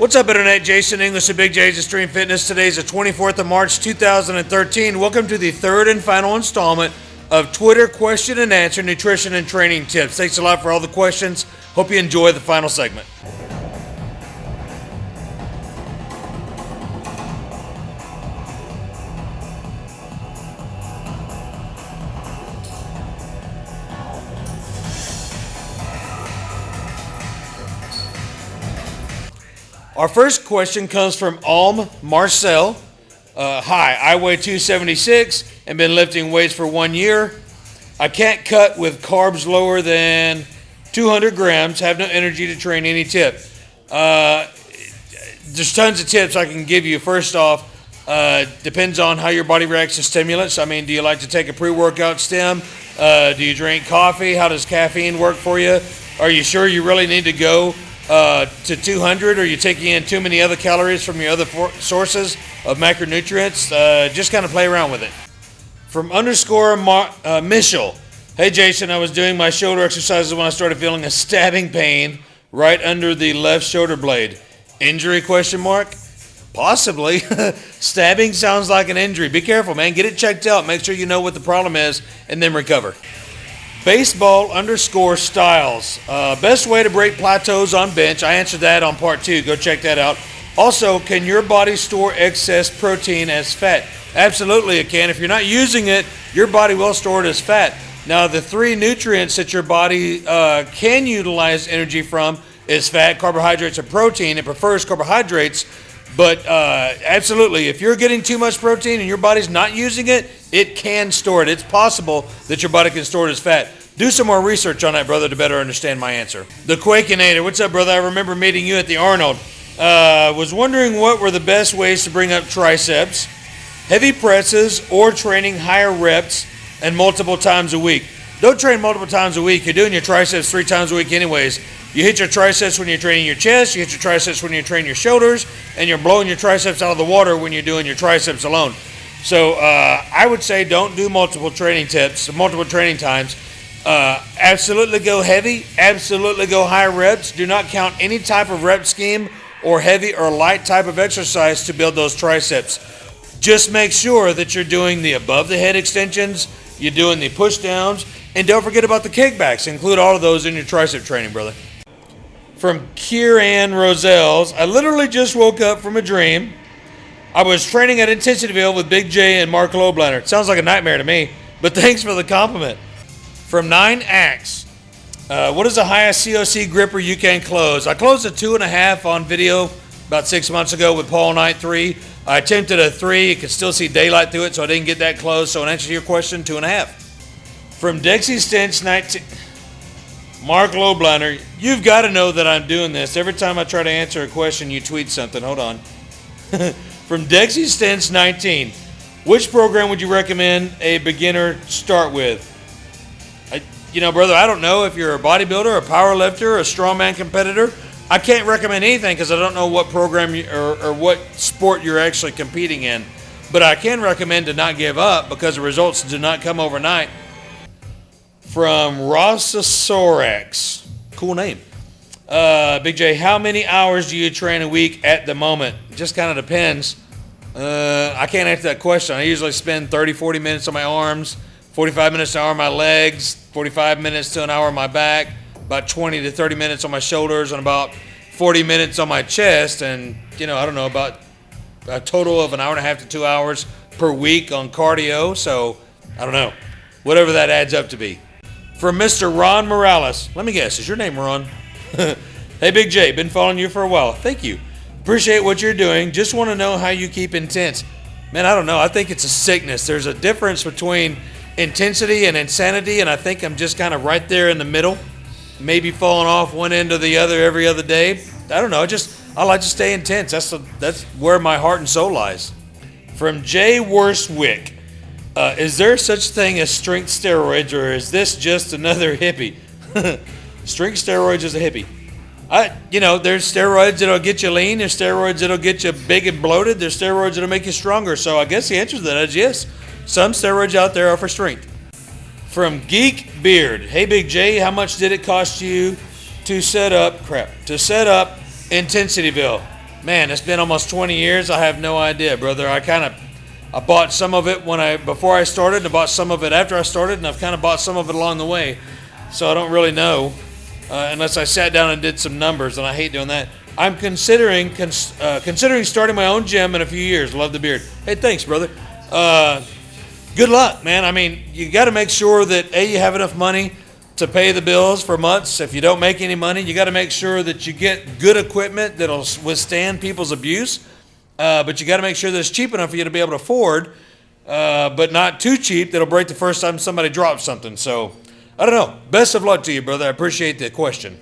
What's up, Internet? Jason English of Big J's Extreme Fitness. Today is the 24th of March, 2013. Welcome to the third and final installment of Twitter Question and Answer Nutrition and Training Tips. Thanks a lot for all the questions. Hope you enjoy the final segment. Our first question comes from Alm Marcel. Hi, I weigh 276 and been lifting weights for 1 year. I can't cut with carbs lower than 200 grams, have no energy to train. Any tip? There's tons of tips I can give you. First off, depends on how your body reacts to stimulants. I mean, do you like to take a pre-workout stim? Do you drink coffee? How does caffeine work for you? Are you sure you really need to go to 200, or are you taking in too many other calories from your other sources of macronutrients? Just kind of play around with it. From Michel. Hey Jason, I was doing my shoulder exercises when I started feeling a stabbing pain right under the left shoulder blade. Injury, question mark? Possibly. Stabbing sounds like an injury. Be careful, man. Get it checked out. Make sure you know what the problem is and then recover. Baseball_styles. Best way to break plateaus on bench. I answered that on part 2. Go check that out. Also, can your body store excess protein as fat? Absolutely it can. If you're not using it, your body will store it as fat. Now, the 3 nutrients that your body can utilize energy from is fat, carbohydrates, and protein. It prefers carbohydrates. But absolutely, if you're getting too much protein and your body's not using it, it can store it. It's possible that your body can store it as fat. Do some more research on that, brother, to better understand my answer. The Quakinator. What's up, brother? I remember meeting you at the Arnold. Was wondering what were the best ways to bring up triceps, heavy presses, or training higher reps and multiple times a week. Don't train multiple times a week. You're doing your triceps 3 times a week anyways. You hit your triceps when you're training your chest, you hit your triceps when you're training your shoulders, and you're blowing your triceps out of the water when you're doing your triceps alone. So I would say don't do multiple training times. Absolutely go heavy, absolutely go high reps. Do not count any type of rep scheme or heavy or light type of exercise to build those triceps. Just make sure that you're doing the above the head extensions, you're doing the push downs, and don't forget about the kickbacks. Include all of those in your tricep training, brother. From Kieran Roselles, I literally just woke up from a dream. I was training at Intensityville with Big J and Mark Loblander. Sounds like a nightmare to me, but thanks for the compliment. From 9Ax, what is the highest COC gripper you can close? I closed a 2.5 on video about 6 months ago with Paul Knight 3. I attempted a 3. You could still see daylight through it, so I didn't get that close. So in answer to your question, 2.5. From Dexy Stench 19... Mark Loblander, you've got to know that I'm doing this. Every time I try to answer a question, you tweet something. Hold on. From Dexy Stents 19, which program would you recommend a beginner start with? Brother, I don't know if you're a bodybuilder, a power lifter, a strongman competitor. I can't recommend anything because I don't know what program or what sport you're actually competing in. But I can recommend to not give up because the results do not come overnight. From Rossosaurus, cool name. Big J, how many hours do you train a week at the moment? It just kind of depends. I can't answer that question. I usually spend 30, 40 minutes on my arms, 45 minutes an hour on my legs, 45 minutes to an hour on my back, about 20 to 30 minutes on my shoulders, and about 40 minutes on my chest, and, I don't know, about a total of an hour and a half to 2 hours per week on cardio. So, I don't know, whatever that adds up to be. From Mr. Ron Morales. Let me guess, is your name Ron? Hey, Big J, been following you for a while. Thank you. Appreciate what you're doing. Just want to know how you keep intense. Man, I don't know. I think it's a sickness. There's a difference between intensity and insanity, and I think I'm just kind of right there in the middle. Maybe falling off one end or the other every other day. I don't know. I like to stay intense. That's where my heart and soul lies. From Jay Worswick. Is there such thing as strength steroids, or is this just another hippie? Strength steroids is a hippie. There's steroids that'll get you lean. There's steroids that'll get you big and bloated. There's steroids that'll make you stronger. So I guess the answer to that is yes. Some steroids out there are for strength. From Geek Beard. Hey, Big J, how much did it cost you to set up Intensityville? Man, it's been almost 20 years. I have no idea, brother. I bought some of it before I started, and I bought some of it after I started, and I've kind of bought some of it along the way. So I don't really know unless I sat down and did some numbers, and I hate doing that. I'm considering starting my own gym in a few years. Love the beard. Hey, thanks, brother. Good luck, man. I mean, you got to make sure that you have enough money to pay the bills for months. If you don't make any money, you got to make sure that you get good equipment that'll withstand people's abuse. But you got to make sure that it's cheap enough for you to be able to afford, but not too cheap that'll break the first time somebody drops something. So, I don't know. Best of luck to you, brother. I appreciate the question.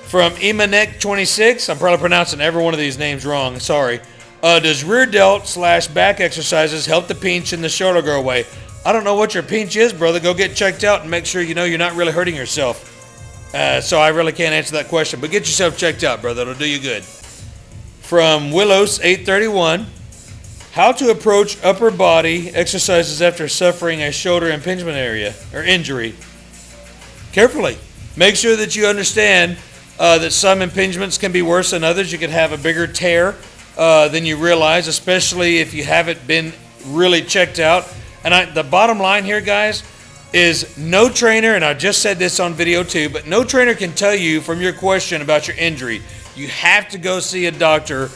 From Emanek26, I'm probably pronouncing every one of these names wrong. Sorry. Does rear delt / back exercises help the pinch and the shoulder go away? I don't know what your pinch is, brother. Go get checked out and make sure you know you're not really hurting yourself. So I really can't answer that question. But get yourself checked out, brother. It'll do you good. From Willows831, how to approach upper body exercises after suffering a shoulder impingement area or injury. Carefully. Make sure that you understand that some impingements can be worse than others. You can have a bigger tear than you realize, especially if you haven't been really checked out. And the bottom line here, guys, is no trainer, and I just said this on video too, but no trainer can tell you from your question about your injury. You have to go see a doctor.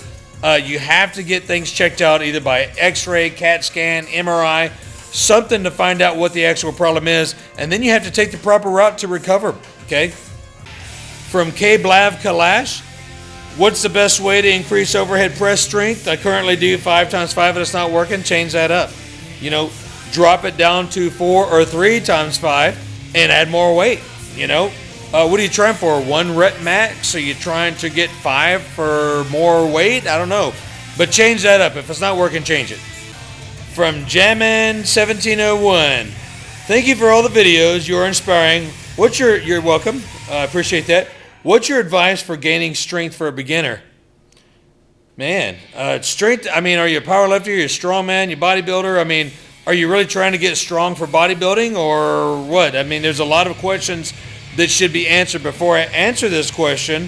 You have to get things checked out either by x-ray, CAT scan, MRI, something to find out what the actual problem is, and then you have to take the proper route to recover, okay? From K. Blav Kalash, what's the best way to increase overhead press strength? I currently do 5x5 and it's not working. Change that up. You know, drop it down to 4 or 3x5 and add more weight. You know, what are you trying for? 1 rep max? Are you trying to get 5 for more weight? I don't know. But change that up. If it's not working, change it. From Jamin1701, thank you for all the videos. You're inspiring. You're welcome. I appreciate that. What's your advice for gaining strength for a beginner? Man, strength, I mean, are you a power lifter, you're a strong man, you're a bodybuilder? I mean, are you really trying to get strong for bodybuilding or what? I mean, there's a lot of questions that should be answered before I answer this question.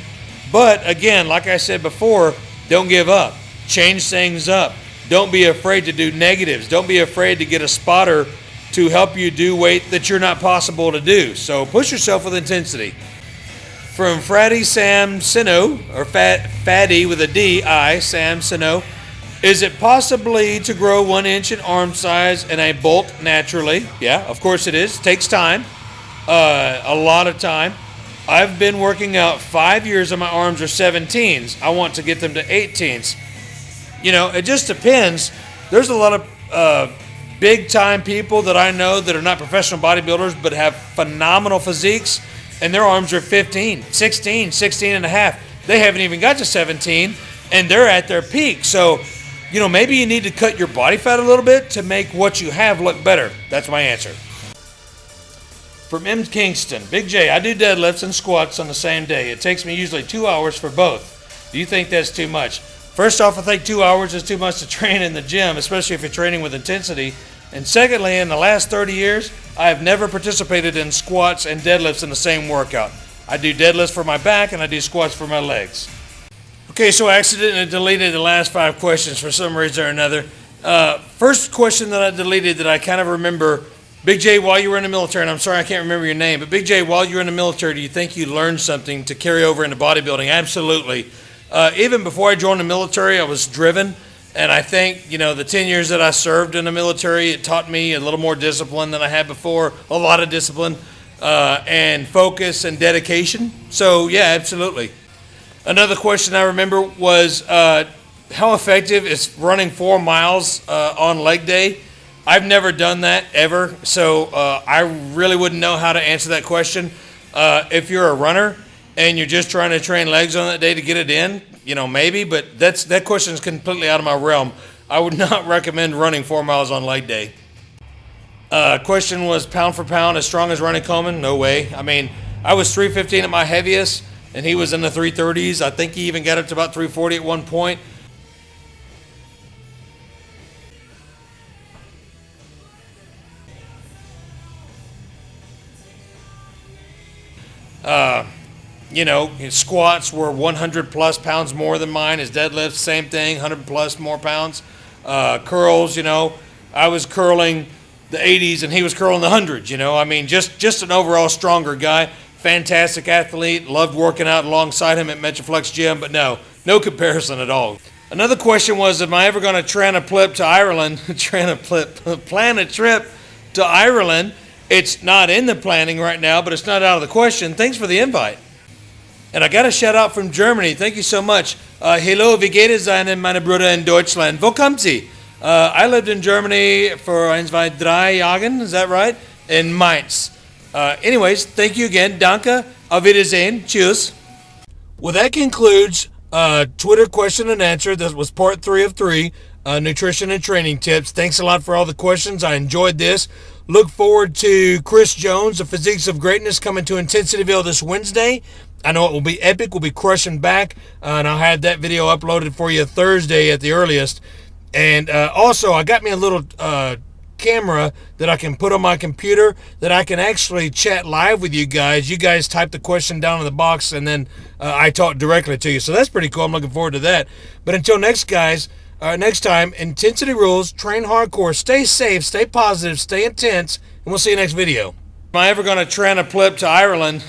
But again, like I said before, don't give up. Change things up. Don't be afraid to do negatives. Don't be afraid to get a spotter to help you do weight that you're not possible to do. So push yourself with intensity. From Fratty Sam Sino, or Fatty with a D-I, Sam Sino, is it possibly to grow 1 inch in arm size and a bulk naturally? Yeah, of course it is. It takes time, a lot of time. I've been working out 5 years and my arms are 17s. I want to get them to 18s. You know, it just depends. There's a lot of big time people that I know that are not professional bodybuilders but have phenomenal physiques, and their arms are 15, 16, 16 and a half. They haven't even got to 17, and they're at their peak. So, you know, maybe you need to cut your body fat a little bit to make what you have look better. That's my answer. From M. Kingston, Big J, I do deadlifts and squats on the same day. It takes me usually 2 hours for both. Do you think that's too much? First off, I think 2 hours is too much to train in the gym, especially if you're training with intensity. And secondly, in the last 30 years, I have never participated in squats and deadlifts in the same workout. I do deadlifts for my back and I do squats for my legs. Okay, so I accidentally deleted the last 5 questions for some reason or another. First question that I deleted that I kind of remember, Big J, while you were in the military, and I'm sorry I can't remember your name, but Big J, while you were in the military, do you think you learned something to carry over into bodybuilding? Absolutely. Even before I joined the military, I was driven. And I think, you know, the 10 years that I served in the military, it taught me a little more discipline than I had before, a lot of discipline, and focus and dedication. So, yeah, absolutely. Another question I remember was, how effective is running 4 miles on leg day? I've never done that ever, so I really wouldn't know how to answer that question. If you're a runner and you're just trying to train legs on that day to get it in, you know, maybe, but that question is completely out of my realm. I would not recommend running 4 miles on leg day. Question was pound for pound as strong as Ronnie Coleman? No way. I mean, I was 315 at my heaviest, and he was in the 330s. I think he even got up to about 340 at one point. You his squats were 100 plus pounds more than mine. His deadlifts, same thing, 100 plus more pounds. Curls, I was curling the 80s and he was curling the 100s. I mean, just an overall stronger guy. Fantastic athlete. Loved working out alongside him at Metroflex Gym, but no comparison at all. Another question was, am I ever going to plan a trip to Ireland? Plan a trip to Ireland. It's not in the planning right now, but it's not out of the question. Thanks for the invite. And I got a shout out from Germany. Thank you so much. Hello, wie geht es Ihnen, meine Brüder in Deutschland? Wo kommt Sie? I lived in Germany for 1, 2, 3 Jahren. Is that right? In Mainz. Anyways, thank you again. Danke. Auf Wiedersehen. Tschüss. Well, that concludes Twitter question and answer. That was part 3 of 3. Nutrition and training tips. Thanks a lot for all the questions. I enjoyed this. Look forward to Chris Jones, the Physiques of Greatness, coming to Intensityville this Wednesday. I know it will be epic. We'll be crushing back. And I'll have that video uploaded for you Thursday at the earliest. And also, I got me a little camera that I can put on my computer that I can actually chat live with you guys. You guys type the question down in the box, and then I talk directly to you. So that's pretty cool. I'm looking forward to that. But until next time, intensity rules, train hardcore, stay safe, stay positive, stay intense, and we'll see you next video. Am I ever going to plan a trip to Ireland?